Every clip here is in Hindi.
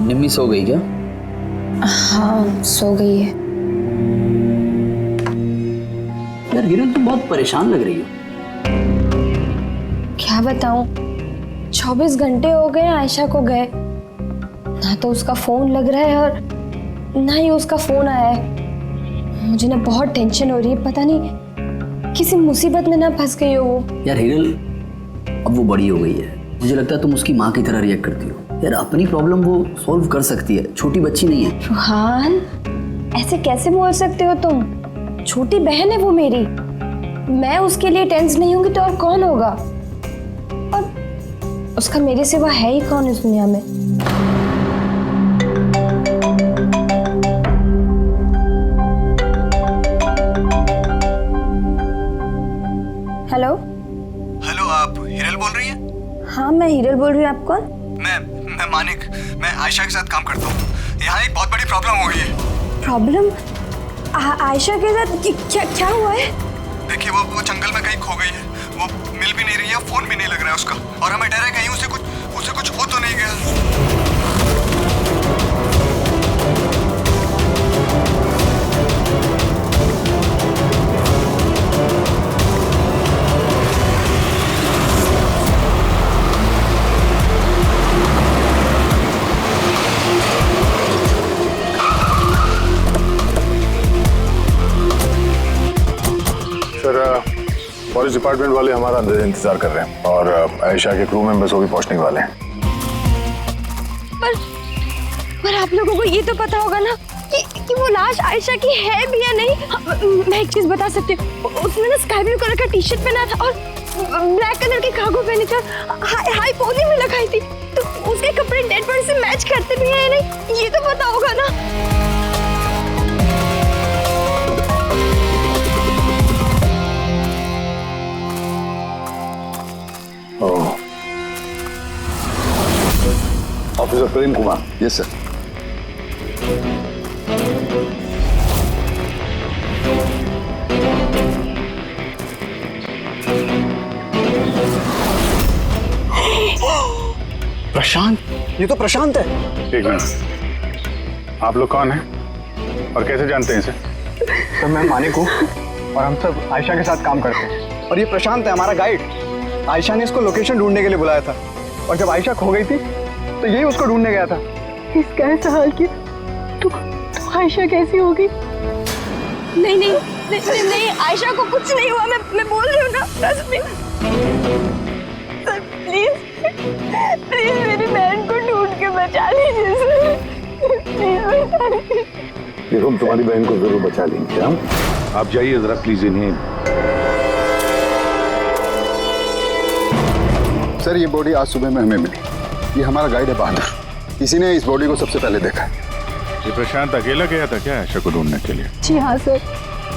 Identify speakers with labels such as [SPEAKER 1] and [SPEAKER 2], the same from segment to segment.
[SPEAKER 1] निम्मी सो गई क्या?
[SPEAKER 2] हाँ सो गई है।
[SPEAKER 1] यार हिरल तुम बहुत परेशान लग रही हो।
[SPEAKER 2] क्या बताऊं, 24 घंटे हो गए आयशा को गए, ना तो उसका फोन लग रहा है और ना ही उसका फोन आया है। मुझे ना बहुत टेंशन हो रही है, पता नहीं किसी मुसीबत में ना फंस गई हो वो।
[SPEAKER 1] यार हिरल अब वो बड़ी हो गई है, मुझे लगता है तुम उसकी माँ की तरह रिएक्ट करती हो। यार अपनी प्रॉब्लम वो सॉल्व कर सकती है, छोटी बच्ची नहीं है।
[SPEAKER 2] रुहान ऐसे कैसे बोल सकते हो तुम? छोटी बहन है वो मेरी, मैं उसके लिए टेंस नहीं होंगी तो और कौन होगा? और उसका मेरे सिवा है ही कौन इस दुनिया में? हेलो
[SPEAKER 3] हेलो, आप हिरल बोल रही हैं?
[SPEAKER 2] हाँ मैं हिरल बोल रही हूँ। आप कौन?
[SPEAKER 3] मैं मानिक, मैं आयशा के साथ काम करता हूँ। यहाँ एक बहुत बड़ी प्रॉब्लम हो गई है।
[SPEAKER 2] प्रॉब्लम? आयशा के साथ क्या हुआ है?
[SPEAKER 3] देखिए वो जंगल में कहीं खो गई है, वो मिल भी नहीं रही है, फोन भी नहीं लग रहा है उसका, और हमें डर है कहीं उसे कुछ हो तो नहीं गया।
[SPEAKER 4] पुलिस डिपार्टमेंट वाले हमारा अंदर इंतजार कर रहे हैं और आयशा के क्रू मेंबर्स वो भी पहुंचने वाले हैं।
[SPEAKER 2] पर आप लोगों को ये तो पता होगा ना कि वो लाश आयशा की है भी या नहीं। मैं एक चीज बता सकती हूँ, उसने ना स्काई ब्लू कलर का टी शर्ट पहना था और ब्लैक कलर की कार्गो पहनी थी और हाई पोनी में लगाई थी, तो उसके कपड़े डेड बॉडी से मैच करते भी हैं या नहीं, ये तो पता होगा ना।
[SPEAKER 4] Officer Prem Kumar. Yes sir.
[SPEAKER 3] Prashant, ये तो प्रशांत है।
[SPEAKER 4] एक मिनट, आप लोग कौन हैं और कैसे जानते हैं इसे?
[SPEAKER 3] तो मैं मानिक हूँ और हम सब आयशा के साथ काम करते हैं, और ये प्रशांत है हमारा गाइड। आयशा ने इसको लोकेशन ढूंढने के लिए बुलाया था, और जब आयशा खो गई थी तो यही उसको ढूंढने गया था।
[SPEAKER 2] इसका ऐसा हाल किया तो आयशा कैसी होगी? नहीं, आयशा को कुछ नहीं हुआ, मैं बोल रही हूँ ना। ट्रस्ट मी सर, प्लीज मेरी बहन को ढूंढ के बचा लीजिए सर, प्लीज बचा लीजिए।
[SPEAKER 4] देखो हम तुम्हारी बहन को जरूर बचा लेंगे। हम आप जाइए जरा प्लीज इन्हें।
[SPEAKER 5] सर ये बॉडी आज सुबह में हमें मिली। ये हमारा गाइड है बहादुर, इसी ने इस बॉडी को सबसे पहले देखा।
[SPEAKER 4] ये प्रशांत अकेला गया था क्या आयशा को ढूंढने के लिए?
[SPEAKER 2] जी हाँ सर,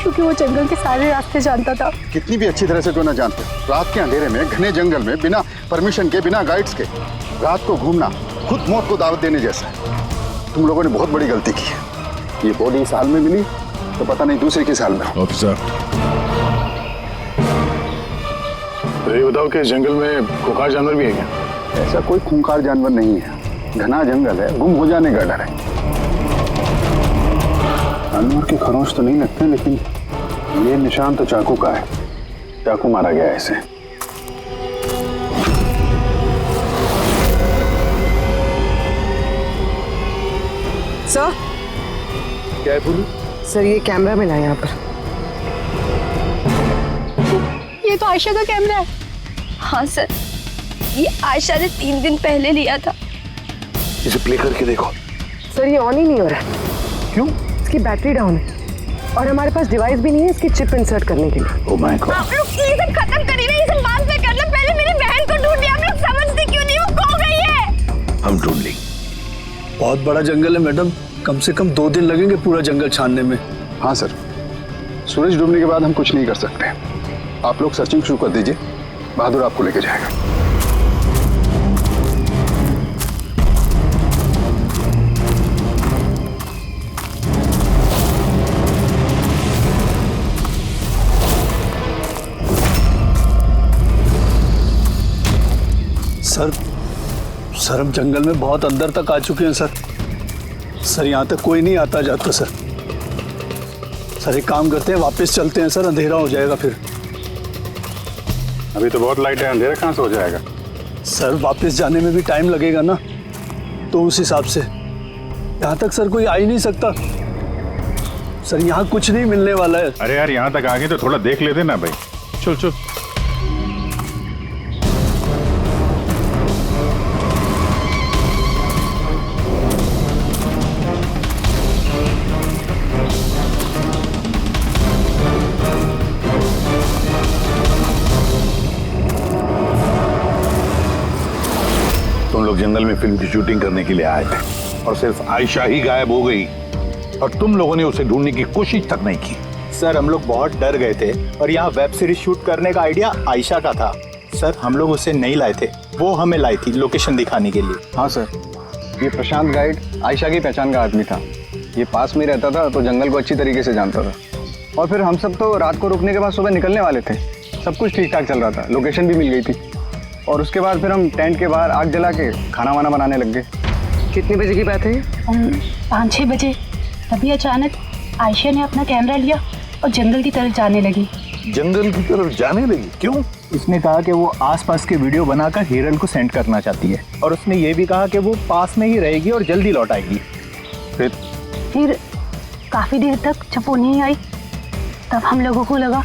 [SPEAKER 2] क्योंकि वो जंगल के सारे रास्ते जानता था।
[SPEAKER 5] कितनी भी अच्छी तरह से क्यों ना जानते, रात के अंधेरे में घने जंगल में बिना परमिशन के, बिना गाइड्स के रात को घूमना खुद मौत को दावत देने जैसा है। तुम लोगों ने बहुत बड़ी गलती की है। ये बॉडी इस हाल में मिली तो पता नहीं दूसरे किस हाल में।
[SPEAKER 4] ऑफिसर तो ये बताओ कि इस जंगल में खूंखार जानवर भी है क्या?
[SPEAKER 5] ऐसा कोई खूंखार जानवर नहीं है, घना जंगल है, गुम हो जाने का डर है। जानवर के खरोंच तो नहीं लगते, लेकिन ये निशान तो चाकू का है, चाकू मारा गया है इसे।
[SPEAKER 6] सर
[SPEAKER 4] क्या है बोलू?
[SPEAKER 6] सर ये कैमरा मिला है यहाँ पर।
[SPEAKER 2] ये तो आयशा का कैमरा है। हाँ सर, ये आयशा ने 3 दिन पहले लिया था।
[SPEAKER 4] इसे प्ले करके देखो।
[SPEAKER 6] सर ये ऑन ही नहीं हो रहा है।
[SPEAKER 4] क्यों?
[SPEAKER 6] इसकी बैटरी डाउन है और हमारे पास डिवाइस भी नहीं है इसकी चिप इंसर्ट करने के लिए।
[SPEAKER 4] Oh my God.
[SPEAKER 2] आप लोग ये सब खत्म करिए ना, ये सब बाद में कर ले, पहले मेरी बहन को ढूंढिए। आप लोग समझते क्यों नहीं, वो खो गई है।
[SPEAKER 4] हम ढूंढ लेंगे।
[SPEAKER 7] बहुत बड़ा जंगल है मैडम, कम से कम 2 दिन लगेंगे पूरा जंगल छानने में।
[SPEAKER 5] हाँ सर, सूरज डूबने के बाद हम कुछ नहीं कर सकते। आप लोग सर्चिंग शुरू कर दीजिए, बहादुर आपको लेके जाएगा।
[SPEAKER 7] सर हम जंगल में बहुत अंदर तक आ चुके हैं सर यहाँ तक कोई नहीं आता जाता सर एक काम करते हैं, वापस चलते हैं सर, अंधेरा हो जाएगा फिर।
[SPEAKER 5] अभी तो बहुत लाइट है, अंधेरा कहाँ से हो जाएगा?
[SPEAKER 7] सर वापस जाने में भी टाइम लगेगा ना, तो उस हिसाब से यहाँ तक सर कोई आ ही नहीं सकता सर, यहाँ कुछ नहीं मिलने वाला है।
[SPEAKER 8] अरे यार, यहाँ तक आ गए तो थोड़ा देख लेते ना भाई। चल चल।
[SPEAKER 4] तुम लोग जंगल में फिल्म की शूटिंग करने के लिए आए थे और सिर्फ आयशा ही गायब हो गई और तुम लोगों ने उसे ढूंढने की कोशिश तक नहीं की।
[SPEAKER 9] सर हम लोग बहुत डर गए थे और यहाँ वेब सीरीज शूट करने का आइडिया आयशा का था। सर हम लोग उसे नहीं लाए थे, वो हमें लाई थी लोकेशन दिखाने के लिए।
[SPEAKER 3] हाँ सर, ये प्रशांत गाइड आयशा की पहचान का आदमी था। ये पास में रहता था तो जंगल को अच्छी तरीके से जानता था। और फिर हम सब तो रात को रुकने के बाद सुबह निकलने वाले थे। सब कुछ ठीक ठाक चल रहा था, लोकेशन भी मिल गई थी। और उसके बाद फिर हम टेंट के बाहर आग जला के खाना वाना बनाने लग गए।
[SPEAKER 6] कितने बजे की बात है?
[SPEAKER 10] 5-6 बजे। तभी अचानक आयशा ने अपना कैमरा लिया और जंगल की तरफ जाने लगी।
[SPEAKER 4] जंगल की तरफ जाने लगी? क्यों?
[SPEAKER 9] उसने कहा कि वो आसपास के वीडियो बनाकर हिरल को सेंड करना चाहती है और उसने ये भी कहा कि वो पास में ही रहेगी और जल्दी लौट आएगी।
[SPEAKER 10] फिर काफी देर तक जब वो नहीं आई तब हम लोगों को लगा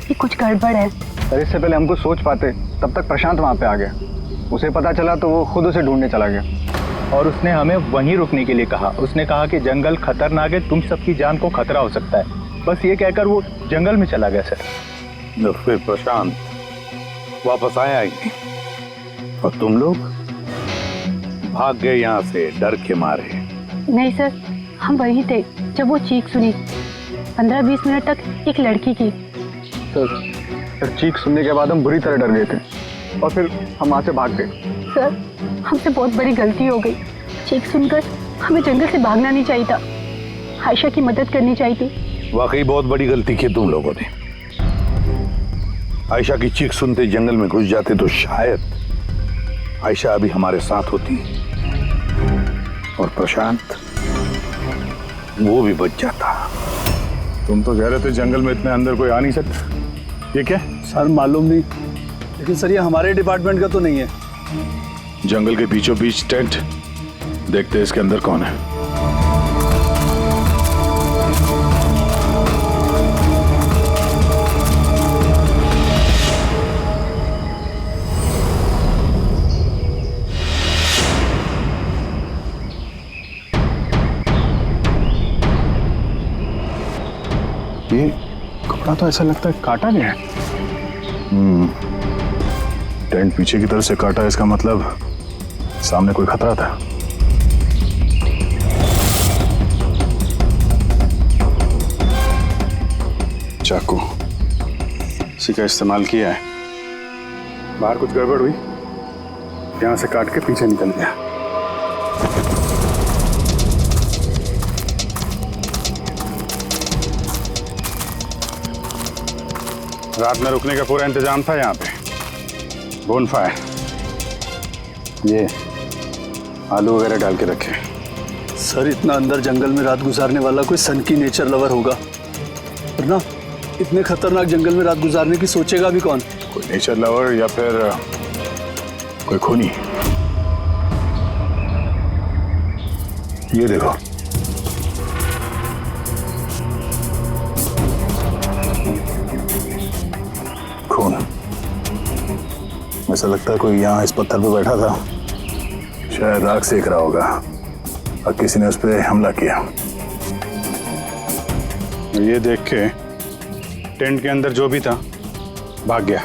[SPEAKER 10] कि कुछ गड़बड़ है।
[SPEAKER 3] सर इससे पहले हमको सोच पाते तब तक प्रशांत वहाँ पे आ गया। उसे पता चला तो वो खुद उसे ढूंढने चला गया।
[SPEAKER 9] और उसने हमें वहीं रुकने के लिए कहा। उसने कहा कि जंगल खतरनाक है, तुम सबकी जान को खतरा हो सकता है। बस ये कहकर वो जंगल में चला गया सर।
[SPEAKER 4] फिर प्रशांत वापस आया ही नहीं और तुम लोग भाग गए यहाँ से डर के मारे।
[SPEAKER 10] नहीं सर, हम वहीं थे जब वो चीख सुनी। 15-20 मिनट तक एक लड़की की।
[SPEAKER 3] सर चीख सुनने के बाद हम बुरी तरह डर गए थे और फिर हम वहाँ से भाग गए।
[SPEAKER 10] सर हमसे बहुत बड़ी गलती हो गई। चीख सुनकर हमें जंगल से भागना नहीं चाहिए था, आयशा की मदद करनी चाहिए थी।
[SPEAKER 4] वाकई बहुत बड़ी गलती की तुम लोगों ने। आयशा की चीख सुनते जंगल में घुस जाते तो शायद आयशा अभी हमारे साथ होती और प्रशांत वो भी बच जाता।
[SPEAKER 8] तुम तो कह रहे थे जंगल में इतने अंदर कोई आ नहीं सकता, ये क्या?
[SPEAKER 7] सर मालूम नहीं, लेकिन सर ये हमारे डिपार्टमेंट का तो नहीं है।
[SPEAKER 8] जंगल के बीचों बीच टेंट, देखते हैं इसके अंदर कौन है।
[SPEAKER 3] ये कपड़ा तो ऐसा लगता है काटा गया है।
[SPEAKER 8] टेंट पीछे की तरफ से काटा है, इसका मतलब सामने कोई खतरा था।
[SPEAKER 3] चाकू इसी का इस्तेमाल किया है।
[SPEAKER 8] बाहर कुछ गड़बड़ हुई, यहाँ से काट के पीछे निकल गया। रात में रुकने का पूरा इंतजाम था यहाँ पे। बोनफायर, ये आलू वगैरह डाल के रखे।
[SPEAKER 7] सर इतना अंदर जंगल में रात गुजारने वाला कोई सन की नेचर लवर होगा, वरना इतने खतरनाक जंगल में रात गुजारने की सोचेगा भी कौन?
[SPEAKER 8] कोई नेचर लवर या फिर कोई खूनी।
[SPEAKER 4] ये देखो, खून।
[SPEAKER 8] ऐसा लगता है कोई यहाँ इस पत्थर पे बैठा था, शायद आग सेक रहा होगा और किसी ने उस पर हमला किया। ये देख के टेंट के अंदर जो भी था भाग गया।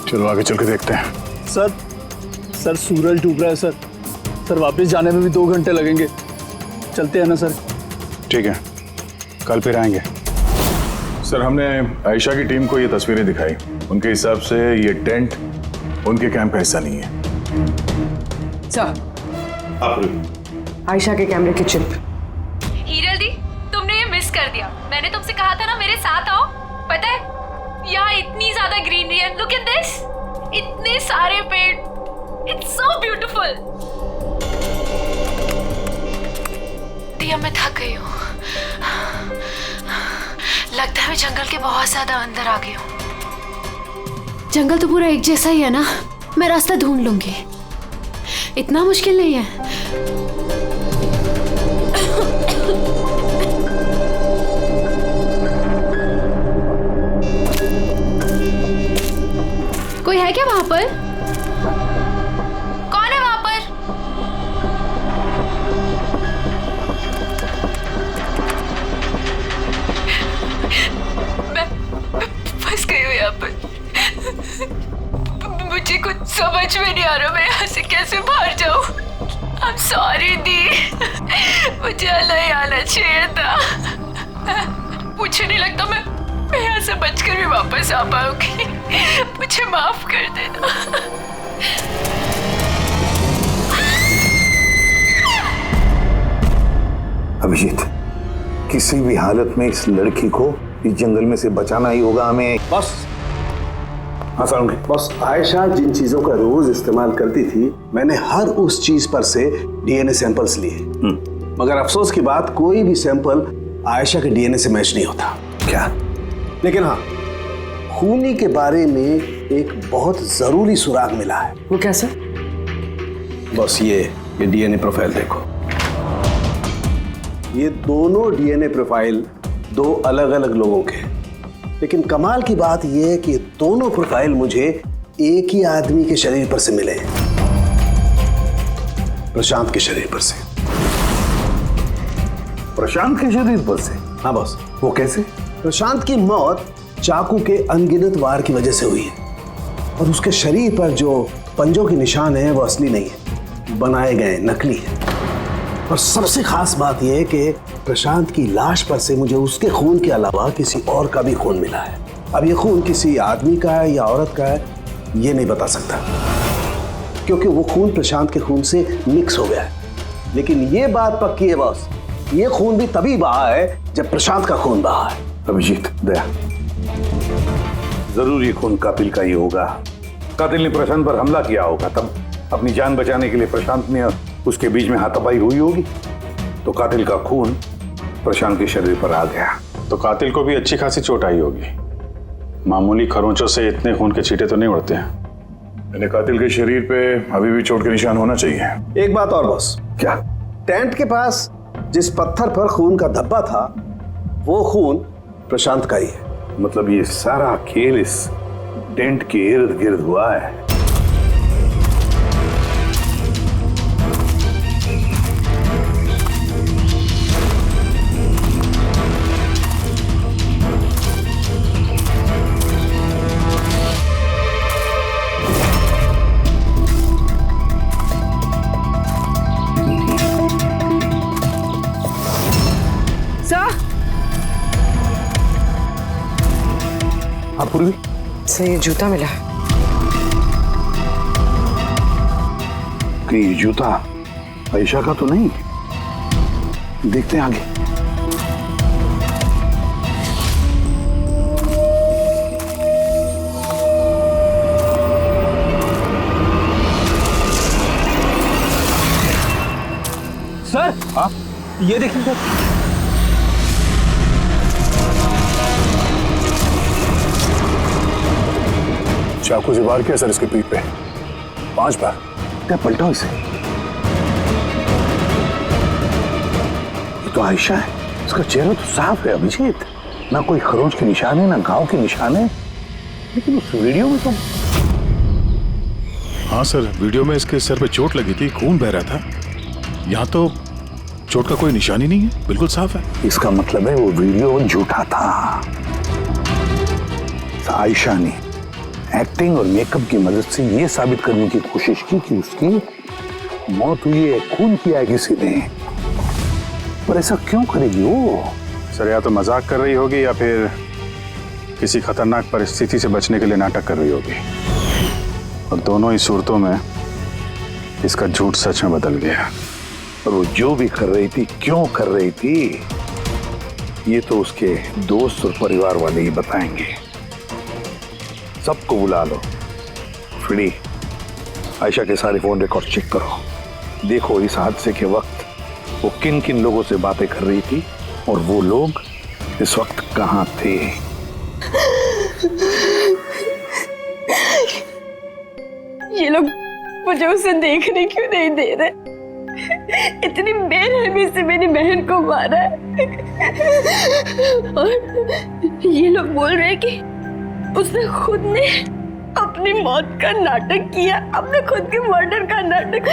[SPEAKER 8] चलो आगे चल के देखते हैं।
[SPEAKER 7] सर सूरज डूब रहा है सर। सर वापस जाने में भी 2 घंटे लगेंगे। चलते हैं ना सर?
[SPEAKER 8] ठीक है, कल फिर आएंगे।
[SPEAKER 11] सर हमने आयशा की टीम को ये तस्वीरें दिखाई। उनके हिसाब से ये टेंट उनके कैंप का हिस्सा नहीं है।
[SPEAKER 6] सर, आयशा के कैमरे की चिप।
[SPEAKER 12] हीरल दी, तुमने ये मिस कर दिया। मैंने तुमसे कहा था ना मेरे साथ आओ। पता है यहाँ इतनी ज्यादा ग्रीनरी है। लुक एट दिस, इतने सारे पेड़। It's so beautiful. दिया मैं थक गई हूँ। लगता है मैं जंगल के बहुत ज्यादा अंदर आ गई हूँ। जंगल तो पूरा एक जैसा ही है ना। मैं रास्ता ढूंढ लूंगी, इतना मुश्किल नहीं है। कोई है क्या वहां पर? कौन है वहां पर? मैं फंस गई हूँ यहाँ पर। मुझे कुछ समझ में नहीं आ रहा मैं यहाँ से कैसे बाहर जाऊँ। I'm sorry दी, मुझे नहीं आना चाहिए था। मुझे नहीं लगता मैं यहाँ से बचकर भी वापस आ पाऊंगी। मुझे माफ कर देना।
[SPEAKER 4] अभिजीत, किसी भी हालत में इस लड़की को इस जंगल में से बचाना ही होगा हमें।
[SPEAKER 13] बस
[SPEAKER 4] हाँ सारुंगी।
[SPEAKER 13] बस आयशा जिन चीजों का रोज इस्तेमाल करती थी, मैंने हर उस चीज पर से डीएनए सैंपल्स लिए। मगर अफसोस की बात, कोई भी सैंपल आयशा के डीएनए से मैच नहीं होता।
[SPEAKER 4] क्या?
[SPEAKER 13] लेकिन हाँ, खूनी के बारे में एक बहुत जरूरी सुराग मिला है।
[SPEAKER 6] वो कैसे?
[SPEAKER 13] बस ये डीएनए प्रोफाइल देखो। ये दोनों डीएनए प्रोफाइल 2 अलग अलग लोगों के, लेकिन कमाल की बात यह है कि दोनों प्रोफाइल मुझे एक ही आदमी के शरीर पर से मिले हैं, प्रशांत के शरीर पर से।
[SPEAKER 4] प्रशांत के शरीर पर से?
[SPEAKER 13] हाँ बस।
[SPEAKER 4] वो कैसे?
[SPEAKER 13] प्रशांत की मौत चाकू के अनगिनत वार की वजह से हुई है, और उसके शरीर पर जो पंजों के निशान हैं वो असली नहीं है, बनाए गए, नकली है। और सबसे खास बात यह है कि प्रशांत की लाश पर से मुझे उसके खून के अलावा किसी और का भी खून मिला है। अब ये खून किसी आदमी का है या औरत का है ये नहीं बता सकता, क्योंकि वो खून प्रशांत के खून से मिक्स हो गया है। लेकिन ये बात पक्की है बॉस, ये खून भी तभी बहा है जब प्रशांत का खून बहा है।
[SPEAKER 4] अभिजीत, दया, जरूर ये खून कातिल का ही होगा। कातिल ने प्रशांत पर हमला किया होगा, तब अपनी जान बचाने के लिए प्रशांत ने उसके बीच में हाथापाई हुई होगी, तो कातिल का खून प्रशांत के शरीर पर आ गया।
[SPEAKER 8] तो कातिल को भी अच्छी खासी चोट आई होगी। मामूली खरोंचों से इतने खून के छींटे तो नहीं उड़ते हैं।
[SPEAKER 11] मैंने कातिल के शरीर पे अभी भी चोट के निशान होना चाहिए।
[SPEAKER 13] एक बात और बॉस।
[SPEAKER 4] क्या?
[SPEAKER 13] टेंट के पास जिस पत्थर पर खून का धब्बा था वो खून प्रशांत का ही है।
[SPEAKER 4] मतलब ये सारा खेल इस टेंट के इर्द गिर्द हुआ है। पूर्वी
[SPEAKER 6] से ये जूता मिला
[SPEAKER 4] कि ये जूता आयशा का तो नहीं। देखते हैं आगे।
[SPEAKER 7] सर, हाँ, ये देखिए सर।
[SPEAKER 11] चाकू से वार किया सर इसके पीठ पे 5 बार।
[SPEAKER 4] क्या पलटा इसे? ये तो आयशा है, इसका चेहरा तो साफ है अभिजीत। ना कोई खरोंच के निशान है, ना घाव के निशान है। लेकिन उस वीडियो में तो।
[SPEAKER 11] हाँ सर, वीडियो में इसके सर पे चोट लगी थी, खून बह रहा था। यहाँ तो चोट का कोई निशान ही नहीं है, बिल्कुल साफ है।
[SPEAKER 4] इसका मतलब है वो वीडियो झूठा था। आयशा ने एक्टिंग और मेकअप की मदद से ये साबित करने की कोशिश की कि उसकी मौत हुई है, खून किया है किसी ने। पर ऐसा क्यों करेगी वो?
[SPEAKER 8] सर या तो मजाक कर रही होगी या फिर किसी खतरनाक परिस्थिति से बचने के लिए नाटक कर रही होगी, और दोनों ही सूरतों में इसका झूठ सच में बदल गया।
[SPEAKER 4] और वो जो भी कर रही थी, क्यों कर रही थी, ये तो उसके दोस्त और परिवार वाले ही बताएंगे। सबको बुला लो। फ्री आयशा के सारे फोन रिकॉर्ड चेक करो, देखो इस हादसे के वक्त वो किन किन लोगों से बातें कर रही थी और वो लोग इस वक्त कहाँ थे।
[SPEAKER 2] ये लोग मुझे उसे देखने क्यों नहीं दे रहे? इतनी बेरहमी से मेरी बहन को मारा है। और ये लोग बोल रहे हैं कि उसने खुद ने अपनी मौत का नाटक किया, अपने खुद के मर्डर का नाटक,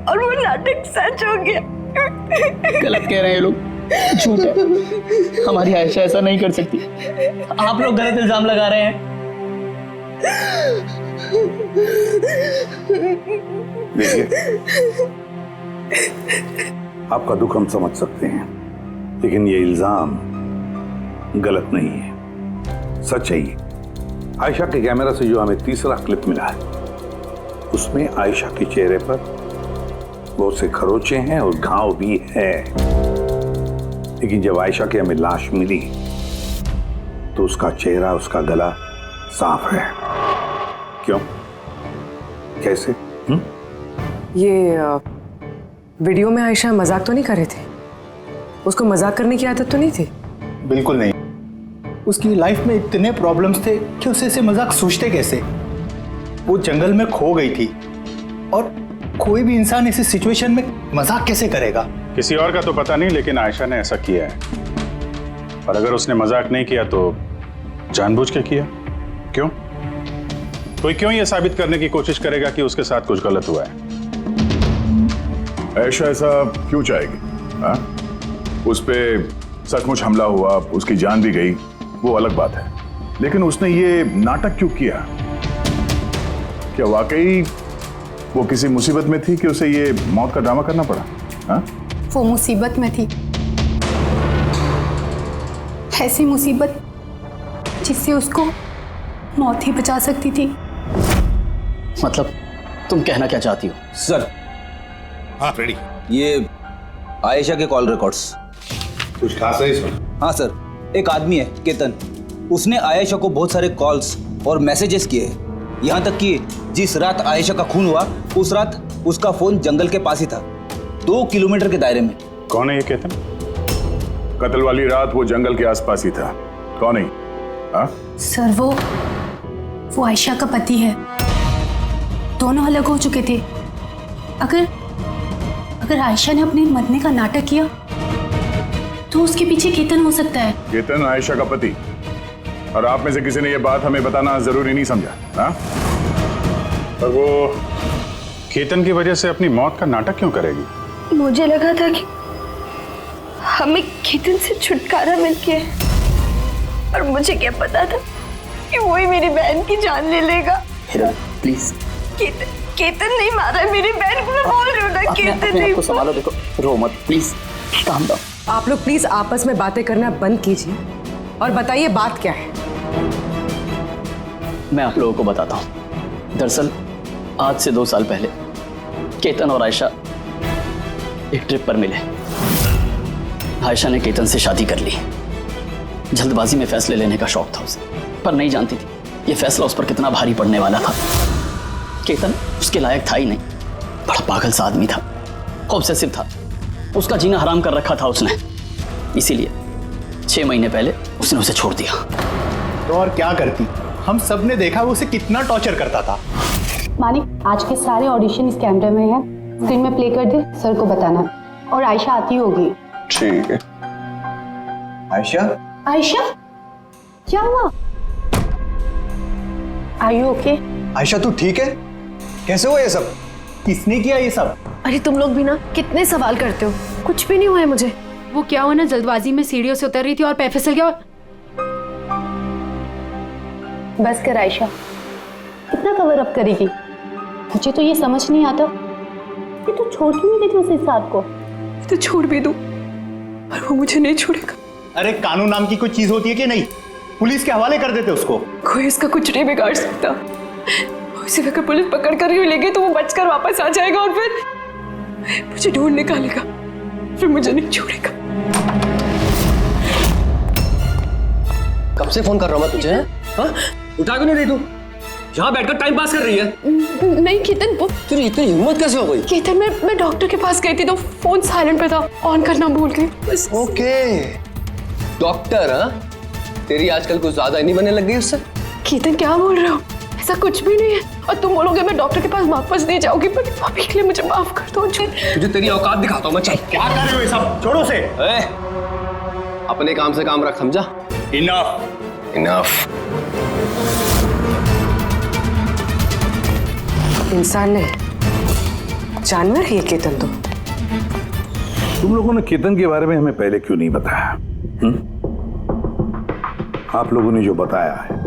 [SPEAKER 2] और वो नाटक सच हो गया।
[SPEAKER 14] गलत कह रहे हैं ये लोग, झूठ है। हमारी आयशा ऐसा नहीं कर सकती। आप लोग गलत इल्जाम लगा रहे हैं।
[SPEAKER 4] देखिए, आपका दुख हम समझ सकते हैं, लेकिन ये इल्जाम गलत नहीं है, सच है ये। आयशा के कैमरा से जो हमें तीसरा क्लिप मिला है, उसमें आयशा के चेहरे पर बहुत से खरोचे हैं और घाव भी है। लेकिन जब आयशा की हमें लाश मिली तो उसका चेहरा, उसका गला साफ है। क्यों? कैसे?
[SPEAKER 6] ये वीडियो में आयशा मजाक तो नहीं कर रहे थे? उसको मजाक करने की आदत तो नहीं थी?
[SPEAKER 9] बिल्कुल नहीं। उसकी लाइफ में इतने प्रॉब्लम्स थे कि उसे ऐसे मजाक सोचते कैसे? वो जंगल में खो गई थी, और कोई भी इंसान ऐसी सिचुएशन में मजाक कैसे करेगा?
[SPEAKER 8] किसी और का तो पता नहीं, लेकिन आयशा ने ऐसा किया है। और अगर उसने मजाक नहीं किया तो जानबूझ के किया। क्यों? कोई क्यों ये साबित करने की कोशिश करेगा कि उसके साथ कुछ गलत हुआ है?
[SPEAKER 11] आयशा ऐसा क्यों चाहेगी? हाँ? उस पे सचमुच हमला हुआ, उसकी जान भी गई, वो अलग बात है। लेकिन उसने ये नाटक क्यों किया? क्या वाकई वो किसी मुसीबत में थी कि उसे ये मौत का ड्रामा करना पड़ा? हाँ?
[SPEAKER 10] वो मुसीबत में थी, ऐसी मुसीबत जिससे उसको मौत ही बचा सकती थी।
[SPEAKER 14] मतलब तुम कहना क्या चाहती हो?
[SPEAKER 1] सर,
[SPEAKER 11] हाँ रेडी।
[SPEAKER 1] ये आयशा के कॉल रिकॉर्ड्स।
[SPEAKER 11] कुछ खास है इसमें?
[SPEAKER 1] हाँ सर, एक आदमी है केतन, उसने आयशा को बहुत सारे कॉल्स और मैसेजेस किए, यहाँ तक कि जिस रात आयशा का खून हुआ उस रात उसका फोन जंगल के पास ही था, 2 किलोमीटर के दायरे में।
[SPEAKER 8] कौन है ये केतन?
[SPEAKER 11] कत्ल वाली रात वो जंगल के आसपास ही था। कौन है? हाँ?
[SPEAKER 10] सर वो आयशा का पति है। दोनों अलग हो चुके थे। अगर आयशा ने अपने मरने का नाटक किया तो उसके पीछे केतन हो सकता है।
[SPEAKER 11] केतन आयशा का पति, और आप में से किसी ने ये बात हमें बताना जरूरी नहीं समझा? हाँ?
[SPEAKER 8] और वो केतन की वजह से अपनी मौत का नाटक क्यों करेगी?
[SPEAKER 2] मुझे लगा था कि हमें केतन से छुटकारा मिल गया, और मुझे क्या पता था कि वही मेरी बहन की जान ले लेगा।
[SPEAKER 14] प्लीज।
[SPEAKER 2] केतन नहीं मारा है मेरी बहन को, मैं बोल रही हूँ ना, केतन नहीं।
[SPEAKER 14] संभालो, देखो, रो मत प्लीज, काम डाउन।
[SPEAKER 6] आप लोग प्लीज आपस में बातें करना बंद कीजिए और बताइए बात क्या है।
[SPEAKER 14] मैं आप लोगों को बताता हूँ। दरअसल आज से 2 साल पहले केतन और आयशा एक ट्रिप पर मिले। आयशा ने केतन से शादी कर ली। जल्दबाजी में फैसले लेने का शौक था उसे, पर नहीं जानती थी ये फैसला उस पर कितना भारी पड़ने वाला था। केतन उसके लायक था ही नहीं, बड़ा पागल सा आदमी था, ऑब्सेसिव था, उसका जीना हराम कर रखा था उसने। इसीलिए 6 महीने पहले उसने उसे छोड़ दिया।
[SPEAKER 9] तो और क्या करती? हम सब ने देखा वो उसे कितना टॉर्चर करता था।
[SPEAKER 10] मालिक, आज के सारे ऑडिशन इस कैमरे में हैं, स्क्रीन में प्ले कर दे, सर को बताना। और आयशा आती होगी।
[SPEAKER 3] ठीक है।
[SPEAKER 10] आयशा क्या हुआ? Are you okay?
[SPEAKER 3] आयशा तू ठीक है? कैसे हुआ ये सब?
[SPEAKER 9] किसने किया ये सब?
[SPEAKER 2] अरे तुम लोग भी ना कितने सवाल करते हो, कुछ भी नहीं हुआ है मुझे।
[SPEAKER 10] वो क्या हुआ ना, जल्दबाजी में सीढ़ियों से उतर रही थी और पैर फिसल गया। बस कर आयशा, कितना कवर अप करेगी? मुझे तो ये समझ नहीं आता कि तू छोड़ क्यों नहीं देती उस इंसान को।
[SPEAKER 2] तो छोड़ भी दूं पर वो मुझे नहीं छोड़ेगा।
[SPEAKER 9] अरे कानून नाम की कोई चीज होती है कि नहीं? पुलिस के हवाले कर देते उसको।
[SPEAKER 2] कोई इसका कुछ नहीं बिगाड़ सकता। उसे अगर पुलिस पकड़ कर ही लेगी तो वो बचकर वापस आ जाएगा और फिर मुझे ढूंढ निकालेगा, फिर मुझे नहीं छोड़ेगा।
[SPEAKER 15] कब से फोन कर रहा हूँ मैं तुझे? हाँ? उठा क्यों नहीं रही तू? यहाँ बैठकर टाइम पास कर रही है।
[SPEAKER 2] नहीं केतन, वो
[SPEAKER 15] तेरी इतनी हिम्मत कैसे हो गई?
[SPEAKER 2] केतन, मैं डॉक्टर के पास गई थी तो फोन साइलेंट पे था, ऑन करना भूल गई।
[SPEAKER 15] Okay, doctor? हाँ, तेरी आजकल कुछ ज्यादा ही नहीं बनने लग गई उससे।
[SPEAKER 2] केतन क्या बोल रहे हो? ऐसा कुछ भी नहीं है। और तुम बोलोगे मैं डॉक्टर के पास वापस नहीं जाऊंगी, पर अभी के लिए मुझे माफ कर दो।
[SPEAKER 15] तुझे तेरी औकात दिखाता हूँ मैं। चल।
[SPEAKER 9] क्या कर रहे हो ये सब? छोड़ो से।
[SPEAKER 15] अपने काम से काम रख, समझा?
[SPEAKER 9] इनफ।
[SPEAKER 15] इनफ।
[SPEAKER 6] इंसान नहीं, जानवर है ये केतन तो।
[SPEAKER 4] तुम लोगों ने केतन के बारे में हमें पहले क्यों नहीं बताया? आप लोगों ने जो बताया है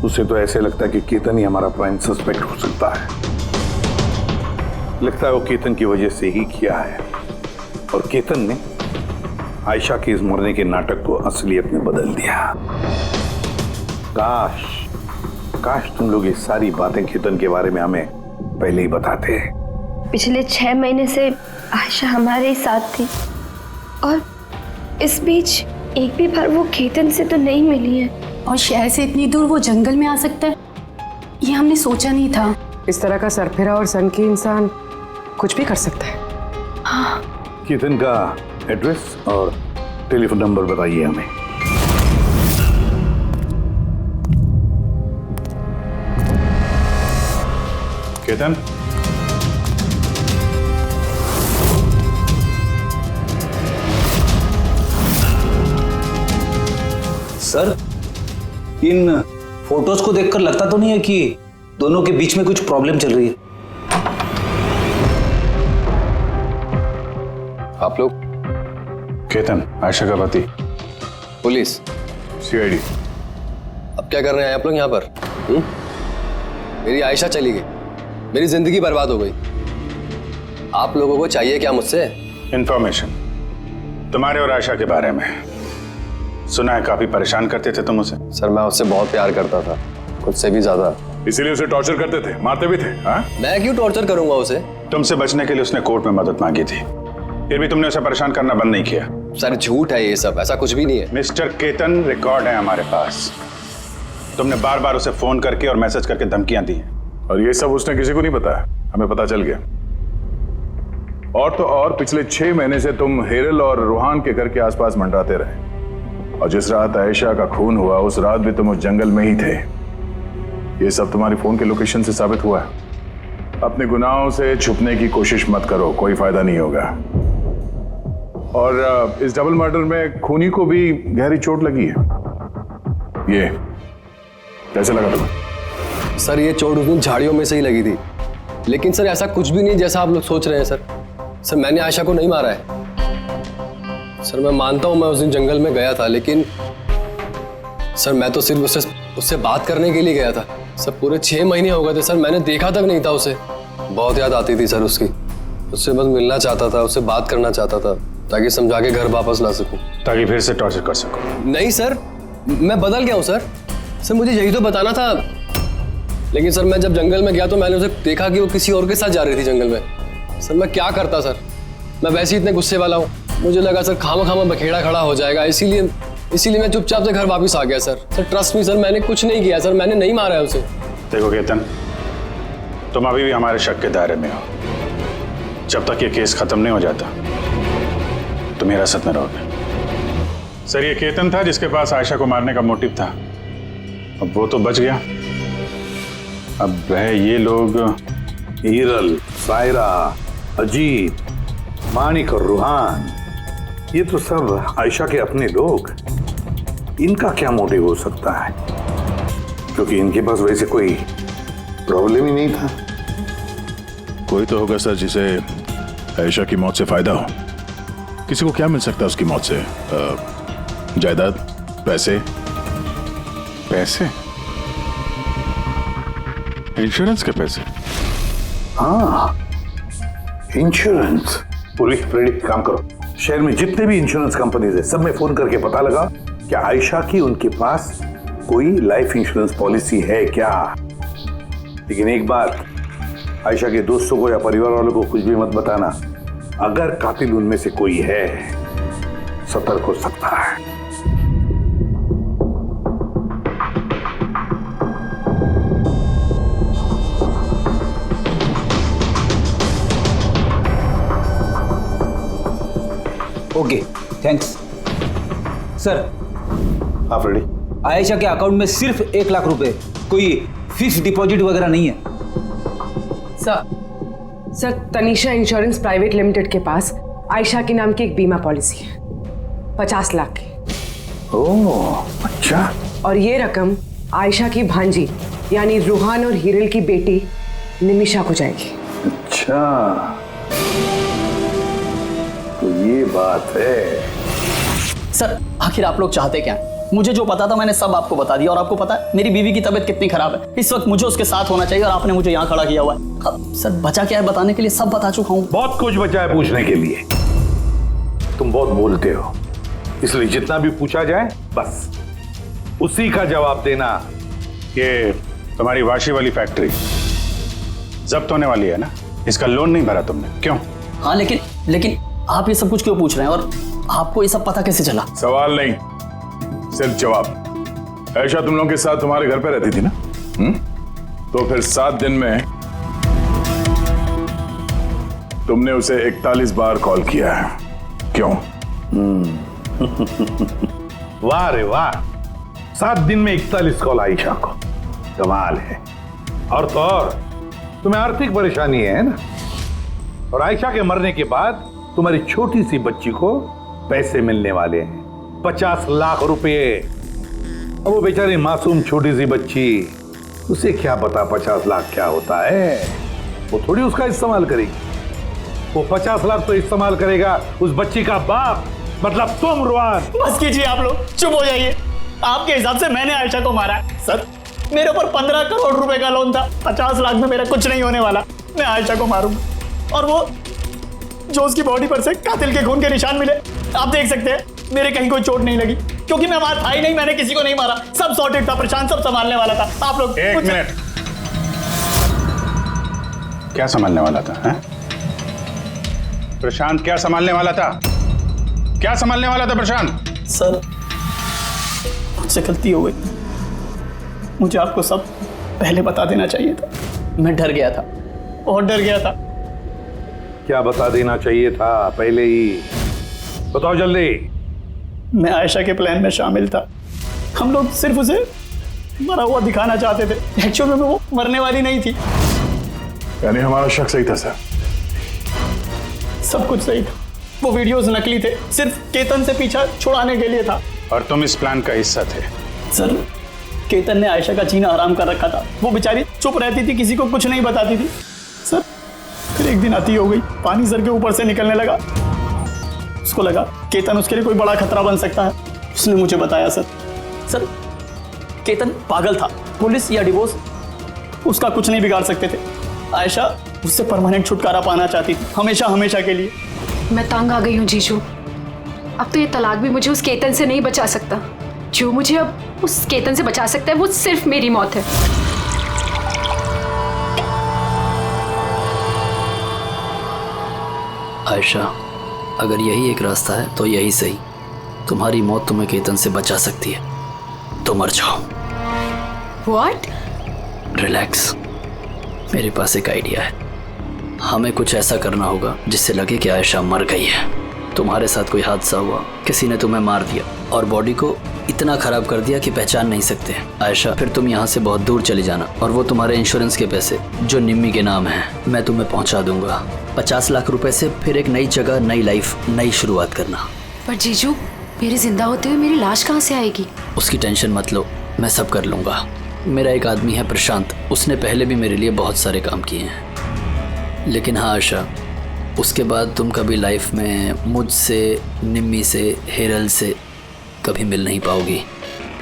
[SPEAKER 4] उससे तो ऐसे लगता है कि केतन ही हमारा प्राइम सस्पेक्ट हो सकता है। लगता है वो केतन की वजह से ही किया है और केतन ने आयशा के इस मरने के नाटक को असलियत में बदल दिया। काश तुम लोग ये सारी बातें केतन के बारे में हमें पहले ही बताते।
[SPEAKER 2] पिछले 6 महीने से आयशा हमारे ही साथ थी और इस बीच एक भी बार वो केतन से तो नहीं मिली है।
[SPEAKER 10] और शहर से इतनी दूर वो जंगल में आ सकता है, ये हमने सोचा नहीं था।
[SPEAKER 6] इस तरह का सरफिरा और सन की इंसान कुछ भी कर सकता है।
[SPEAKER 2] हाँ।
[SPEAKER 4] केतन का एड्रेस और टेलीफोन नंबर बताइए हमें।
[SPEAKER 8] केतन,
[SPEAKER 1] सर, इन फोटोज को देखकर लगता तो नहीं है कि दोनों के बीच में कुछ प्रॉब्लम चल रही है?
[SPEAKER 15] आप लोग?
[SPEAKER 8] केतन, आयशा का पति।
[SPEAKER 15] पुलिस?
[SPEAKER 11] सीआईडी।
[SPEAKER 15] अब क्या कर रहे हैं आप लोग यहाँ पर? मेरी आयशा चली गई, मेरी जिंदगी बर्बाद हो गई। आप लोगों को चाहिए क्या मुझसे?
[SPEAKER 8] इंफॉर्मेशन तुम्हारे और आयशा के बारे में। सुना है काफी परेशान करते थे तुम उसे।
[SPEAKER 15] सर मैं उससे बहुत प्यार करता था, खुद से भी ज्यादा।
[SPEAKER 11] इसीलिए उसे टॉर्चर करते थे, मारते भी थे। हाँ?
[SPEAKER 15] मैं क्यों टॉर्चर करूंगा उसे?
[SPEAKER 8] तुमसे बचने के लिए उसने कोर्ट में मदद मांगी थी, फिर भी तुमने उसे परेशान करना बंद नहीं किया।
[SPEAKER 15] सर झूठ है ये सब, ऐसा कुछ भी नहीं है।
[SPEAKER 8] मिस्टर केतन, रिकॉर्ड है हमारे पास। तुमने बार बार उसे फोन करके और मैसेज करके धमकियां दी हैं।
[SPEAKER 11] और ये सब उसने किसी को नहीं बताया, हमें पता चल गया। और तो और पिछले 6 महीने से तुम हेरल और रूहान के घर के आसपास मंडराते रहे, और जिस रात आयशा का खून हुआ उस रात भी तुम उस जंगल में ही थे। ये सब तुम्हारी फोन के लोकेशन से साबित हुआ है। अपने गुनाहों से छुपने की कोशिश मत करो, कोई फायदा नहीं होगा। और इस डबल मर्डर में खूनी को भी गहरी चोट लगी है। ये कैसे लगा तुम्हें?
[SPEAKER 15] सर ये चोट उस दिन झाड़ियों में से ही लगी थी, लेकिन सर ऐसा कुछ भी नहीं जैसा आप लोग सोच रहे हैं। सर मैंने आयशा को नहीं मारा है। सर मैं मानता हूं मैं उस दिन जंगल में गया था, लेकिन सर मैं तो सिर्फ उससे बात करने के लिए गया था। सर पूरे 6 महीने हो गए थे सर, मैंने देखा तक नहीं था उसे। बहुत याद आती थी सर उसकी, उससे बस मिलना चाहता था, उससे बात करना चाहता था ताकि समझा के घर वापस ला सकूं,
[SPEAKER 8] ताकि फिर से टॉर्चर कर सको।
[SPEAKER 15] नहीं सर, मैं बदल गया हूं सर। सर मुझे यही तो बताना था, लेकिन सर मैं जब जंगल में गया तो मैंने उसे देखा कि वो किसी और के साथ जा रही थी जंगल में। सर मैं क्या करता सर, मैं वैसे ही इतने गुस्से वाला हूँ। मुझे लगा सर खामा बखेड़ा खड़ा हो जाएगा, इसीलिए मैं चुपचाप से घर वापस आ गया sir. Sir trust me sir, मैंने कुछ नहीं किया सर, मैंने नहीं मारा है उसे।
[SPEAKER 8] देखो केतन, तुम अभी भी हमारे शक के दायरे में हो। जब तक ये केस खत्म नहीं हो जाता तुम हिरासत में रहोगे। सर ये केतन था जिसके पास आयशा को मारने का मोटिव था, अब वो तो बच गया। अब वह ये लोग
[SPEAKER 4] हीरल, सायरा, अजीत, मानिक और रूहान, ये तो सब आयशा के अपने लोग। इनका क्या मोटिव हो सकता है? क्योंकि इनके पास वैसे कोई प्रॉब्लम ही नहीं था।
[SPEAKER 11] कोई तो होगा सर जिसे आयशा की मौत से फायदा हो। किसी को क्या मिल सकता है उसकी मौत से? जायदाद, पैसे? पैसे? इंश्योरेंस के पैसे?
[SPEAKER 4] हाँ, इंश्योरेंस। पुलिस फ्रेडी, काम करो, शहर में जितने भी इंश्योरेंस कंपनीज है सब में फोन करके पता लगा कि आयशा की उनके पास कोई लाइफ इंश्योरेंस पॉलिसी है क्या। लेकिन एक बात, आयशा के दोस्तों को या परिवार वालों को कुछ भी मत बताना। अगर कातिल उनमें से कोई है, सतर्क हो सकता है।
[SPEAKER 1] Okay, thanks sir.
[SPEAKER 4] हाँ फ्रेडी,
[SPEAKER 1] आयशा के अकाउंट में सिर्फ 1 लाख रुपए, कोई फिक्स डिपॉजिट वगैरह नहीं है।
[SPEAKER 6] Sir, Tanisha insurance private limited के पास आयशा के नाम की एक बीमा पॉलिसी है 50 लाख की।
[SPEAKER 4] ओह अच्छा।
[SPEAKER 6] और ये रकम आयशा की भांजी यानी रूहान और हिरल की बेटी निमिषा को जाएगी।
[SPEAKER 4] अच्छा, तो ये बात है।
[SPEAKER 14] सर, आखिर आप लोग चाहते क्या हैं? मुझे जो पता था मैंने सब आपको बता दिया, और आपको पता है मेरी बीवी की तबीयत कितनी खराब है। इस वक्त मुझे उसके साथ होना चाहिए और आपने मुझे यहाँ खड़ा किया हुआ है। अब सर बचा क्या है बताने के लिए? सब बता चुका हूँ।
[SPEAKER 4] बहुत कुछ बचा है पूछने के लिए। तुम बहुत बोलते हो, इसलिए जितना भी पूछा जाए बस उसी का जवाब देना।
[SPEAKER 8] ये तुम्हारी वाशी वाली फैक्ट्री जब्त होने वाली है ना? इसका लोन नहीं भरा तुमने, क्यों?
[SPEAKER 14] हाँ, लेकिन आप ये सब कुछ क्यों पूछ रहे हैं, और आपको ये सब पता कैसे चला?
[SPEAKER 11] सवाल नहीं, सिर्फ जवाब। आयशा तुम लोगों के साथ तुम्हारे घर पे रहती थी ना? तो फिर 7 दिन में तुमने उसे 41 बार कॉल किया है, क्यों?
[SPEAKER 4] वाह रे वाह, 7 दिन में 41 कॉल आयशा को, कमाल है। और तो और तुम्हें आर्थिक परेशानी है ना, और आयशा के मरने के बाद तुम्हारी छोटी सी बच्ची को पैसे मिलने वाले हैं 50 लाख रुपए। अब वो बेचारी मासूम छोटी सी बच्ची, उसे क्या पता 50 लाख क्या होता है? वो थोड़ी उसका इस्तेमाल करेगी। वो 50 लाख तो इस्तेमाल करेगा उस बच्ची का बाप, मतलब तुम रुआन।
[SPEAKER 14] बस कीजिए आप लोग, चुप हो जाइए। आपके हिसाब से मैंने आयशा को मारा? सर, मेरे ऊपर 15 करोड़ रुपए का लोन था, 50 लाख में मेरा कुछ नहीं होने वाला। मैं आयशा को मारूंगा, और वो जो उसकी बॉडी पर से कातिल के खून के निशान मिले, आप देख सकते हैं मेरे कहीं कोई चोट नहीं लगी, क्योंकि मैं वहां था ही नहीं। मैंने किसी को नहीं मारा, सब सॉर्टेड था, प्रशांत सब संभालने वाला था। आप लोग
[SPEAKER 8] एक मिनट, क्या संभालने वाला था? है? प्रशांत क्या संभालने वाला था? क्या संभालने वाला था प्रशांत?
[SPEAKER 14] सर, मुझसे गलती हो गई, मुझे आपको सब पहले बता देना चाहिए था। मैं डर गया था, बहुत डर गया था।
[SPEAKER 4] क्या बता देना चाहिए था पहले ही? बताओ जल्दी।
[SPEAKER 14] मैं आयशा के प्लान में शामिल था। हम लोग सिर्फ उसे मरा हुआ दिखाना चाहते थे, एक्चुअल में वो मरने वाली नहीं थी।
[SPEAKER 11] यानी हमारा शक सही था सर?
[SPEAKER 14] सब कुछ सही था, वो वीडियोस नकली थे, सिर्फ केतन से पीछा छुड़ाने के लिए था।
[SPEAKER 8] और तुम इस प्लान का हिस्सा थे?
[SPEAKER 14] सर, केतन ने आयशा का जीना हराम कर रखा था। वो बेचारी चुप रहती थी, किसी को कुछ नहीं बताती थी। सर, फिर एक दिन अति हो गई, पानी सर के ऊपर से निकलने लगा। उसको लगा केतन उसके लिए कोई बड़ा खतरा बन सकता है, उसने मुझे बताया। सर, केतन पागल था। पुलिस या डिवोर्स उसका कुछ नहीं बिगाड़ सकते थे। आयशा उससे परमानेंट छुटकारा पाना चाहती थी, हमेशा हमेशा के लिए।
[SPEAKER 12] मैं तंग आ गई हूँ जीजू। अब तो ये तलाक भी मुझे उस केतन से नहीं बचा सकता। जो मुझे अब उस केतन से बचा सकता है वो सिर्फ मेरी मौत है।
[SPEAKER 14] आयशा, अगर यही एक रास्ता है तो यही सही। तुम्हारी मौत तुम्हें केतन से बचा सकती है, तो मर जाओ।
[SPEAKER 12] What?
[SPEAKER 14] रिलैक्स, मेरे पास एक आइडिया है। हमें कुछ ऐसा करना होगा जिससे लगे कि आयशा मर गई है। तुम्हारे साथ कोई हादसा हुआ, किसी ने तुम्हें मार दिया और बॉडी को इतना खराब कर दिया कि पहचान नहीं सकते। आयशा, फिर तुम यहाँ से बहुत दूर चले जाना, और वो तुम्हारे इंश्योरेंस के पैसे जो निम्मी के नाम है मैं तुम्हें पहुँचा दूंगा। 50 लाख रुपए से फिर एक नई जगह, नई लाइफ, नई शुरुआत करना।
[SPEAKER 12] पर जीजू, मेरे जिंदा होते हुए मेरी लाश कहाँ से आएगी?
[SPEAKER 14] उसकी टेंशन मत लो, मैं सब कर लूँगा। मेरा एक आदमी है प्रशांत, उसने पहले भी मेरे लिए बहुत सारे काम किए हैं। लेकिन हाँ आयशा, उसके बाद तुम कभी लाइफ में मुझसे, निम्मी से, हेरल से कभी मिल नहीं पाओगी।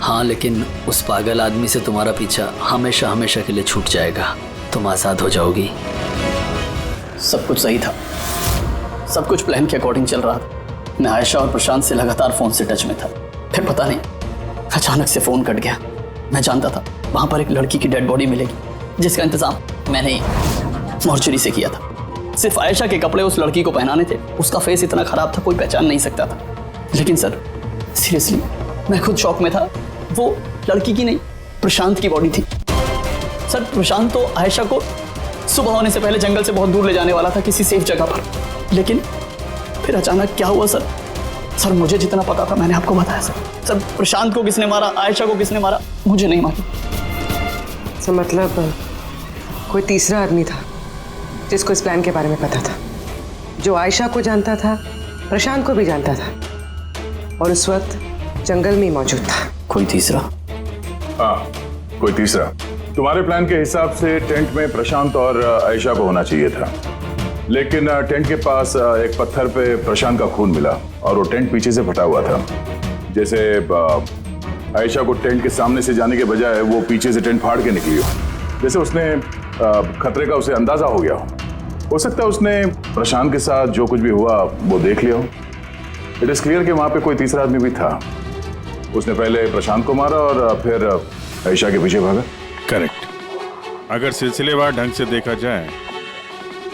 [SPEAKER 14] हाँ, लेकिन उस पागल आदमी से तुम्हारा पीछा हमेशा हमेशा के लिए छूट जाएगा। तुम आज़ाद हो जाओगी। सब कुछ सही था, सब कुछ प्लान के अकॉर्डिंग चल रहा था। मैं आयशा और प्रशांत से लगातार फ़ोन से टच में था, फिर पता नहीं अचानक से फ़ोन कट गया। मैं जानता था वहाँ पर एक लड़की की डेड बॉडी मिलेगी, जिसका इंतज़ाम मैंने ही मॉर्चरी से किया था। सिर्फ आयशा के कपड़े उस लड़की को पहनाने थे। उसका फेस इतना ख़राब था, कोई पहचान नहीं सकता था। लेकिन सर सीरियसली मैं खुद शॉक में था। वो लड़की की नहीं, प्रशांत की बॉडी थी। सर प्रशांत तो आयशा को सुबह होने से पहले जंगल से बहुत दूर ले जाने वाला था, किसी सेफ जगह पर। लेकिन फिर अचानक क्या हुआ सर? सर मुझे जितना पता था मैंने आपको बताया सर। सर प्रशांत को किसने मारा, आयशा को किसने मारा, मुझे नहीं मालूम।
[SPEAKER 6] सर मतलब कोई तीसरा आदमी था जिसको इस प्लान के बारे में पता था, जो आयशा को जानता था, प्रशांत को भी जानता था, और उस वक्त जंगल में ही मौजूद था।
[SPEAKER 14] कोई तीसरा?
[SPEAKER 11] हाँ, कोई तीसरा। तुम्हारे प्लान के हिसाब से टेंट में प्रशांत और आयशा को होना चाहिए था, लेकिन टेंट के पास एक पत्थर पे प्रशांत का खून मिला और वो टेंट पीछे से फटा हुआ था। जैसे आयशा को टेंट के सामने से जाने के बजाय वो पीछे से टेंट फाड़ के निकली हो, जैसे उसने खतरे का उसे अंदाजा हो गया हो सकता है उसने प्रशांत के साथ जो कुछ भी हुआ वो देख लिया हो। इट इज क्लियर कि वहां पे कोई तीसरा आदमी भी था। उसने पहले प्रशांत को मारा और फिर आयशा के पीछे भागा।
[SPEAKER 8] करेक्ट। अगर सिलसिलेवार ढंग से देखा जाए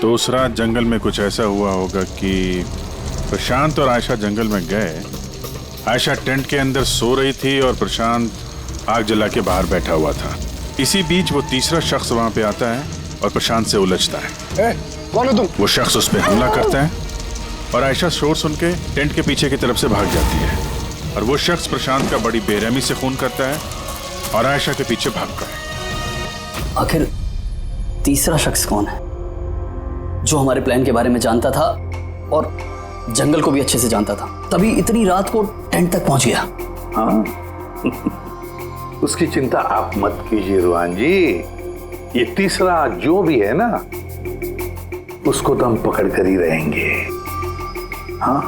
[SPEAKER 8] तो उस रात जंगल में कुछ ऐसा हुआ होगा कि प्रशांत और आयशा जंगल में गए। आयशा टेंट के अंदर सो रही थी और प्रशांत आग जला के बाहर बैठा हुआ था। इसी बीच वो तीसरा शख्स वहां पे आता है और प्रशांत से उलझता है।
[SPEAKER 5] कौन हो तुम?
[SPEAKER 8] वो शख्स उस पर हमला करता है और आयशा शोर सुन के टेंट के पीछे की तरफ से भाग जाती है और वो शख्स प्रशांत का बड़ी बेरहमी से खून करता है और आयशा के पीछे भागता है।
[SPEAKER 14] आखिर तीसरा शख्स कौन है जो हमारे प्लान के बारे में जानता था और जंगल को भी अच्छे से जानता था, तभी इतनी रात को टेंट तक पहुंच गया?
[SPEAKER 4] हाँ उसकी चिंता आप मत कीजिए रुहान जी। ये तीसरा जो भी है ना, उसको तो हम पकड़ कर ही रहेंगे। हाँ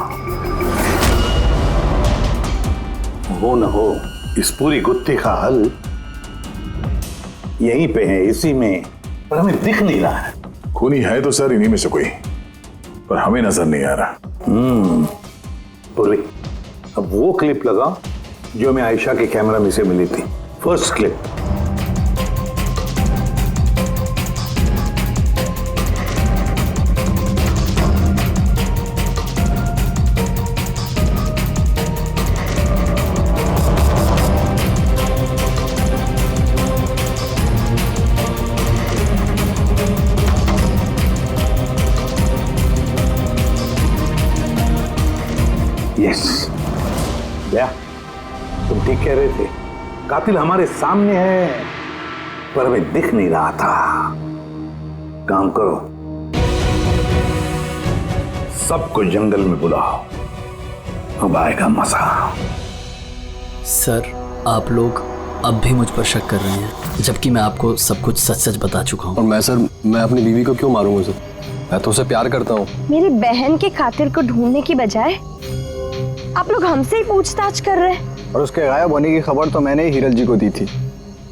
[SPEAKER 4] हो न हो इस पूरी गुत्थी का हल यहीं पे है, इसी में, पर हमें दिख नहीं रहा है।
[SPEAKER 11] खूनी है तो सर इन्हीं में से कोई, पर हमें नजर नहीं आ रहा।
[SPEAKER 4] पूर्वी, अब वो क्लिप लगा जो हमें आयशा के कैमरा में से मिली थी, फर्स्ट क्लिप। यस क्या तुम ठीक कह रहे थे, कातिल हमारे सामने है पर हमें दिख नहीं रहा था। काम करो, सबको जंगल में बुलाओ, अब आएगा मजा।
[SPEAKER 14] सर आप लोग अब भी मुझ पर शक कर रहे हैं, जबकि मैं आपको सब कुछ सच सच बता चुका हूँ।
[SPEAKER 15] और मैं सर, मैं अपनी बीवी को क्यों मारूंगा सर? मैं तो उसे प्यार करता हूँ।
[SPEAKER 2] मेरी बहन के कातिल को ढूंढने की बजाय आप लोग हमसे ही पूछताछ कर रहे हैं।
[SPEAKER 3] और उसके गायब होने की खबर तो मैंने ही हिरल जी को दी थी,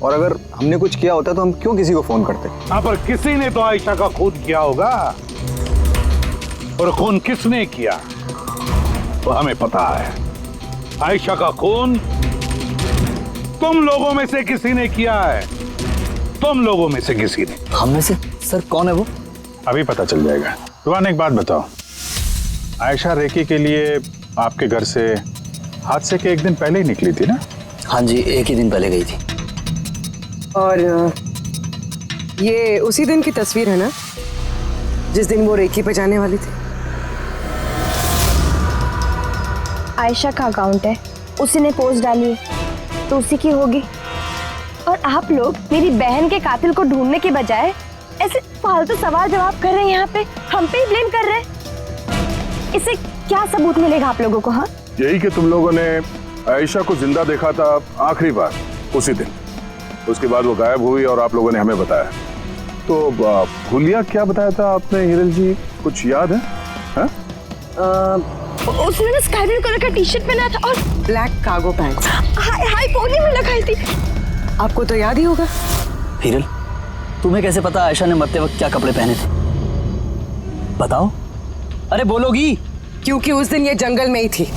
[SPEAKER 3] और अगर हमने कुछ किया होता तो हम क्यों किसी को फोन करते?
[SPEAKER 4] हाँ पर किसी ने तो आयशा का खून किया होगा, और खून किसने किया तो हमें पता है। आयशा का खून तुम लोगों में से किसी ने किया है, तुम लोगों में से किसी ने।
[SPEAKER 14] हम में से? सर कौन है वो?
[SPEAKER 8] अभी पता चल जाएगा। रुहान एक बात बताओ, आयशा रेकी के लिए आपके घर से हादसे के एक दिन पहले ही निकली थी ना?
[SPEAKER 14] हाँ जी, एक ही दिन पहले गई थी।
[SPEAKER 6] और ये उसी दिन की तस्वीर है ना जिस दिन वो रेकी पे जाने वाली थी?
[SPEAKER 2] आयशा का अकाउंट है, उसी ने पोस्ट डाली है तो उसी की होगी। और आप लोग मेरी बहन के कातिल को ढूंढने के बजाय ऐसे फालतू सवाल जवाब कर रहे हैं, यहाँ पे हम पे ही ब्लेम कर रहे हैं। इससे क्या सबूत मिलेगा आप लोगों को? हाँ
[SPEAKER 11] यही कि तुम लोगों ने आयशा को जिंदा देखा था आखिरी बार उसी दिन, उसके बाद वो गायब हुई और आप लोगों ने हमें बताया। तो भूलिया क्या बताया था आपने हिरल जी, कुछ याद है? हाँ?
[SPEAKER 2] उसने ना स्काई ब्लू कलर का टी शर्ट पहना था और
[SPEAKER 6] black cargo pant.
[SPEAKER 2] High pony में लगाई थी।
[SPEAKER 6] आपको तो याद ही होगा।
[SPEAKER 14] हिरल, तुम्हें कैसे पता आयशा ने मरते वक्त क्या कपड़े पहने थे? बताओ, अरे बोलोगी?
[SPEAKER 6] क्योंकि उस दिन ये जंगल में ही थी।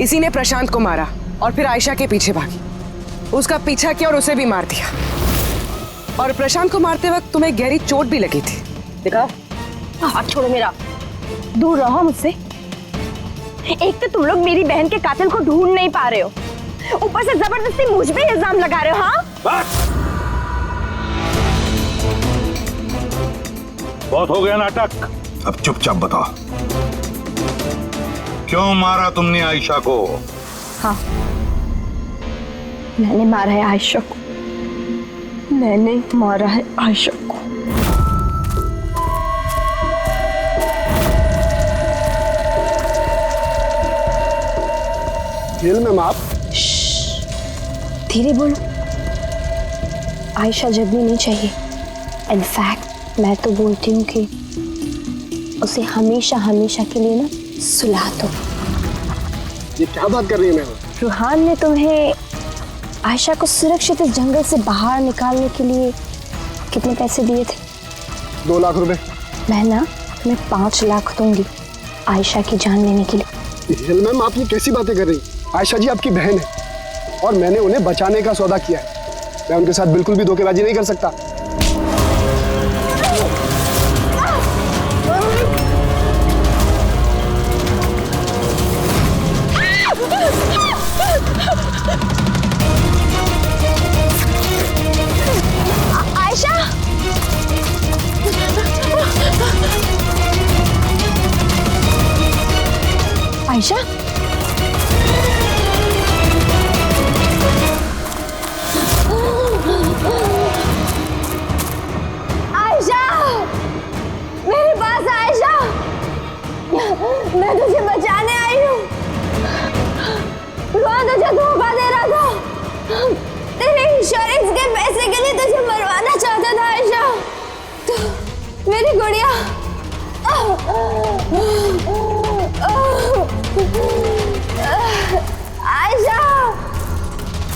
[SPEAKER 6] इसी ने प्रशांत को मारा और फिर आयशा के पीछे भागी, उसका पीछा किया और उसे भी मार दिया। और प्रशांत को मारते वक्त तुम्हें गहरी चोट भी लगी थी, देखा?
[SPEAKER 2] हाथ छोड़ो मेरा, दूर रहो मुझसे। एक तो तुम लोग मेरी बहन के कातिल को ढूंढ नहीं पा रहे हो, ऊपर से जबरदस्ती मुझ पे इल्जाम लगा रहे हो। हाँ,
[SPEAKER 4] बहुत हो गया नाटक, अब चुपचाप बताओ, क्यों मारा तुमने आयशा को?
[SPEAKER 2] हाँ, मैंने मारा है आयशा को, मैंने मारा है आयशा को।
[SPEAKER 13] हिरल मैम आप
[SPEAKER 2] धीरे बोलो, आयशा जगनी नहीं चाहिए। इनफैक्ट मैं तो बोलती हूँ कि उसे हमेशा हमेशा के लिए ना सुला दो।
[SPEAKER 13] ये क्या बात कर रही है मैम?
[SPEAKER 2] रूहान ने तुम्हें आयशा को सुरक्षित इस जंगल से बाहर निकालने के लिए कितने पैसे दिए थे?
[SPEAKER 13] 2 लाख रुपए।
[SPEAKER 2] मैं ना तुम्हें 5 लाख दूंगी आयशा की जान लेने के लिए।
[SPEAKER 13] हिरल मैम आप ये कैसी बातें कर रही? आयशा जी आपकी बहन है और मैंने उन्हें बचाने का सौदा किया है। मैं उनके साथ बिल्कुल भी धोखेबाजी नहीं कर सकता।
[SPEAKER 2] आयशा, आयशा, आयशा, मेरे पास आयशा, मैं तुझे बचाने आई हूँ। रोहन तुझे धोखा दे रहा था, तेरे इंश्योरेंस के पैसे के लिए तुझे मरवाना चाहता था आयशा। तो मेरी गुड़िया, आयशा।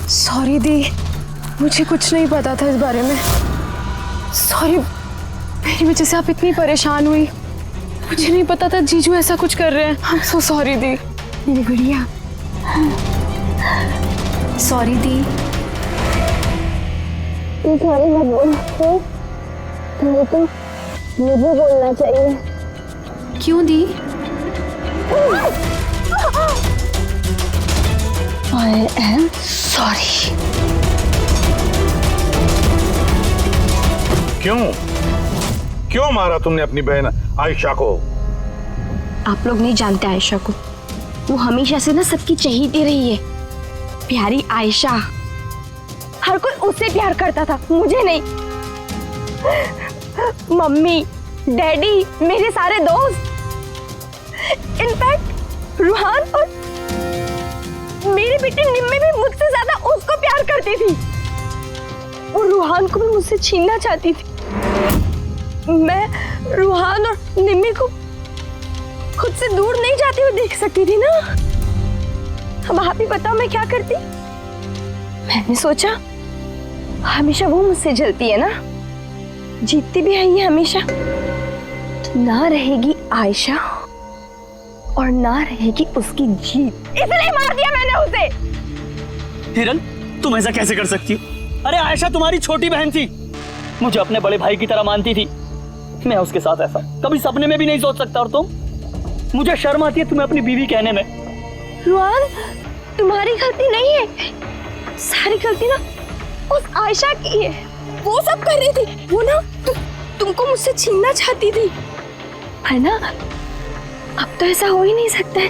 [SPEAKER 2] सॉरी दी, मुझे कुछ नहीं पता था इस बारे में। सॉरी, मेरी वजह से आप इतनी परेशान हुई। मुझे नहीं पता था जीजू ऐसा कुछ कर रहे हैं। I'm so sorry दी। मेरी गुड़िया, सॉरी दी। सॉरी मत बोल, तो मुझे बोलना चाहिए। क्यों दी? I am sorry।
[SPEAKER 4] क्यों मारा तुमने अपनी बहन आयशा को?
[SPEAKER 2] आप लोग नहीं जानते आयशा को, वो हमेशा से ना सबकी चहेती रही है। प्यारी आयशा, हर कोई उससे प्यार करता था, मुझे नहीं। मम्मी, डैडी, मेरे सारे दोस्त, इनफैक्ट रूहान और मेरी बेटी निम्मी भी मुझसे ज्यादा उसको प्यार करती थी। वो रूहान को भी मुझसे छीनना चाहती थी। मैं रूहान और निम्मी को खुद से दूर नहीं जाते हुए देख सकती थी ना। अब आप ही बताओ मैं क्या करती? मैंने सोचा हमेशा वो मुझसे जलती है ना, जीतती भी है ये हमेशा, तो ना रहेगी आयशा और ना रहेगी उसकी जीत। इसलिए मार दिया मैंने उसे।
[SPEAKER 14] हिरल, तुम ऐसा कैसे कर सकती हो? अरे आयशा तुम्हारी छोटी बहन थी, मुझे अपने बड़े भाई की तरह मानती थी। मैं उसके साथ ऐसा कभी सपने में भी नहीं सोच सकता। और तुम, मुझे शर्म आती है तुम्हें अपनी बीवी कहने में।
[SPEAKER 2] रुआन, तुम्हारी गलती नहीं है, सारी गलती ना उस आयशा की है। वो सब कर रही थी, वो ना तुमको मुझसे छीनना चाहती थी, है ना? अब तो ऐसा हो ही नहीं सकता है।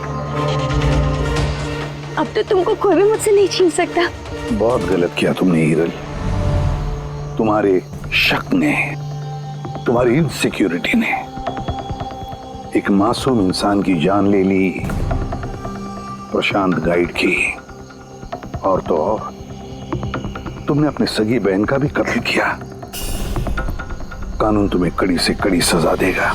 [SPEAKER 2] अब तो तुमको कोई भी मुझसे नहीं छीन सकता।
[SPEAKER 4] बहुत गलत किया तुमने हिरल। तुम्हारे शक ने, तुम्हारी इनसिक्योरिटी ने एक मासूम इंसान की जान ले ली, प्रशांत गाइड की। और तो और तुमने अपनी सगी बहन का भी कत्ल किया। कानून तुम्हें कड़ी से कड़ी सजा देगा।